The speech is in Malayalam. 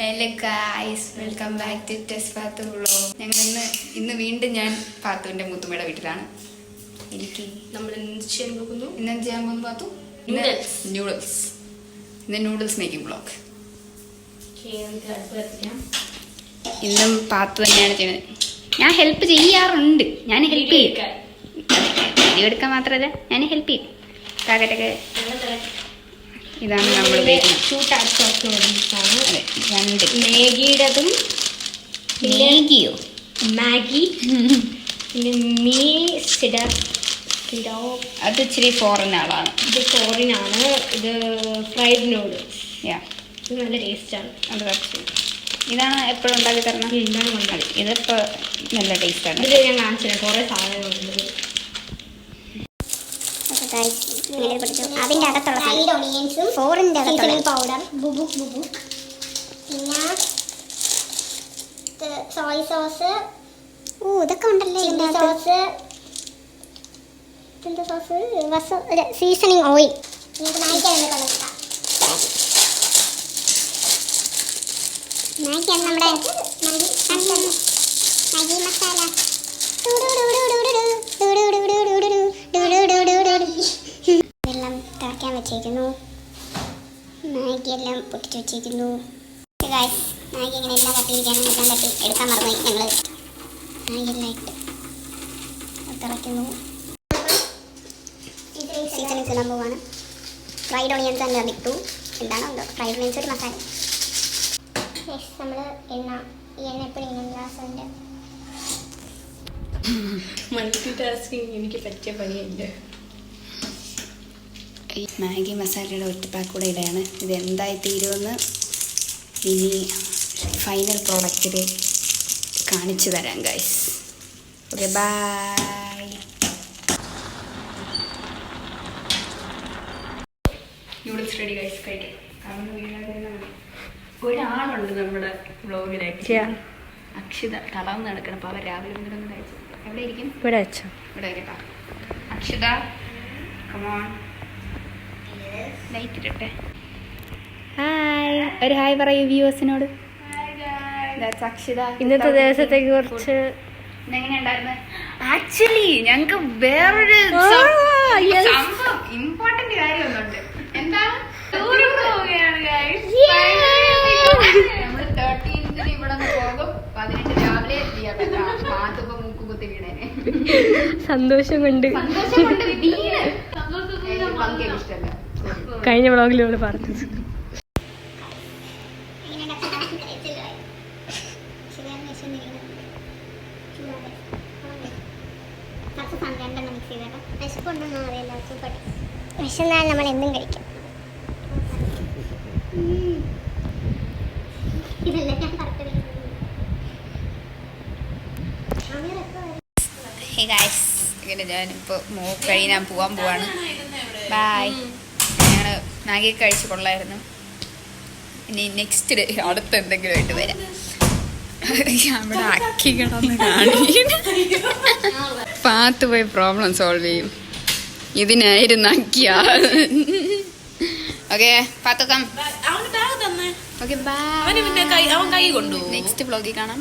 Hello guys, welcome back to test Pathu vlog. ഞങ്ങൾ ഇന്ന് വീണ്ടും ഞാൻ പാത്തുവിൻ്റെ മുത്തുമ്മയുടെ വീട്ടിലാണ്. നമ്മൾ ഇന്ന് ചെയ്യാൻ പോകുന്നു പാത്തു നൂഡിൽസ്. ഇന്ന് നൂഡിൽസ് മേക്കിംഗ് വ്ളോഗ്. ഇന്നും പാത്തു തന്നെയാണ് ചെയ്യുന്നത്. ഞാൻ ഹെൽപ്പ് ചെയ്യാറുണ്ട്. ഞാൻ ഹെൽപ്പ് ചെയ്യും. വീഡിയോ എടുക്കാൻ മാത്രമല്ല, ഞാൻ ഹെൽപ്പ് ചെയ്യും. പാക്കറ്റൊക്കെ ഇതാണ് നമ്മൾ രണ്ട് മാഗിയുടേതും മാഗിയോ മാഗി പിന്നെ അത് ഇച്ചിരി ഫോറിൻ ആളാണ്. ഇത് ഫോറിനാണ്. ഇത് ഫ്രൈഡ് നൂഡിൽസ്. ഇത് നല്ല ടേസ്റ്റാണ്. അത് കുറച്ച് ഇതാണ് എപ്പോഴും ഉണ്ടാക്കി തരണം. ഇതാണ് കൊണ്ടാണ്. ഇതിപ്പോൾ നല്ല ടേസ്റ്റാണ്. ഇത് ഞാൻ കാണിച്ചു കുറേ സാധനങ്ങളുണ്ട്. അതിൻ്റെ അകത്തുള്ള ഫ്രൈഡ് ഓണിയൻസും ഫോറിൻ്റെ സീസണിംഗ് പൗഡർ ബുബുക് പിന്നെ സോയ് സോസ്. ഇതൊക്കെ ഉണ്ടല്ലോ. ചില്ലി സോസ്, എന്താ സോസ്, സീസണിങ് ഓയിൽ. മാഗിയാണ് നമ്മുടെ മാഗി മസാല. വെള്ളം തിളയ്ക്കാൻ വെച്ചേക്കുന്നു. മാഗിയെല്ലാം പൊട്ടിച്ച് വെച്ചേക്കുന്നു. മാഗി ഇങ്ങനെ എല്ലാം തട്ടിയിരിക്കാനും എല്ലാം തട്ടി എടുക്കാൻ മറന്നുപോയി ഞങ്ങൾ. മാഗിയെല്ലാം ഇട്ട് തിളയ്ക്കുന്നു. സീസണിൽ തിന്നാൻ പോവാണ്. ഫ്രൈഡ് ഓണിയൻസ് തന്നെ ഇട്ടു. എന്താണോ എന്തോ ഫ്രൈഡ് ഓണിയൻസ് ഒരു മസാല. നമ്മൾ ഈ എണ്ണ എപ്പോഴും ഗ്ലാസുണ്ട്. മൾട്ടി ടാസ്കിങ് എനിക്ക് പറ്റിയ പണിയുണ്ട്. ഈ മാഗി മസാലയുടെ ഒറ്റപ്പാക്ക് കൂടെ ഇടയാണ്. ഇത് എന്തായി തീരുമെന്ന് ഇനി ഫൈനൽ പ്രോഡക്റ്റിൽ കാണിച്ചു തരാം guys. Okay, bye. Noodles ready guys, കഴിക്കാം. ഒരാളുണ്ട് നമ്മുടെ വ്ളോഗിലേക്ക്, അക്ഷിത. തളർന്ന് നടക്കണം. അപ്പോൾ അവർ രാവിലെ മുതലൊന്ന് കഴിച്ചു. എവിടെ ഇരിക്കും? ഇവിടെ വെച്ചോ. ഇവിടെ കേട്ടോ. അക്ഷിത, കമോൺ. ലൈറ്റ് ഇട്ടെ. ഹായ്, ഒരു ഹായ് പറയൂ വ്യൂവേഴ്സിനോട്. അക്ഷിത. ഇന്നത്തെ ദിവസത്തേക്ക് കുറച്ച് എങ്ങനെയുണ്ടായിരുന്നു? ആക്ച്വലി ഞങ്ങൾക്ക് വേറൊരു ഇമ്പോർട്ടന്റ് കാര്യമൊന്നുണ്ട്. എന്താണ്? നമ്മൾ 13th ഇവിടെ പോകും. 18 രാവിലെ പാത്തിപ്പോ മൂക്ക് കുത്തി വീണേനെ. സന്തോഷം കൊണ്ട് ഇഷ്ടമല്ല. കഴിഞ്ഞ വ്ളോഗിൽ നമ്മൾ പറഞ്ഞത്. വിശന്നാൽ നമ്മൾ എന്തും കഴിക്കും. ഹേ ഗൈസ്, ഇങ്ങനെ ഞാനിപ്പോൾ കഴിയാൻ പോവാൻ പോവാണ്. ബായ്. ഞങ്ങൾ മാഗി കഴിച്ച് കൊള്ളായിരുന്നു. ഇനി നെക്സ്റ്റ് ഡേ അടുത്ത് എന്തെങ്കിലും ആയിട്ട് വരാം. അവിടെ അക്കി കിടന്ന് കാണിക്കുന്നു. പാത്ത് പോയി പ്രോബ്ലം സോൾവ് ചെയ്യും. ഇതിനായിരുന്നു അക്കിയ. ഓക്കെ പാത്തു കം. Okay bye. നെക്സ്റ്റ് വ്ളോഗിൽ കാണാം.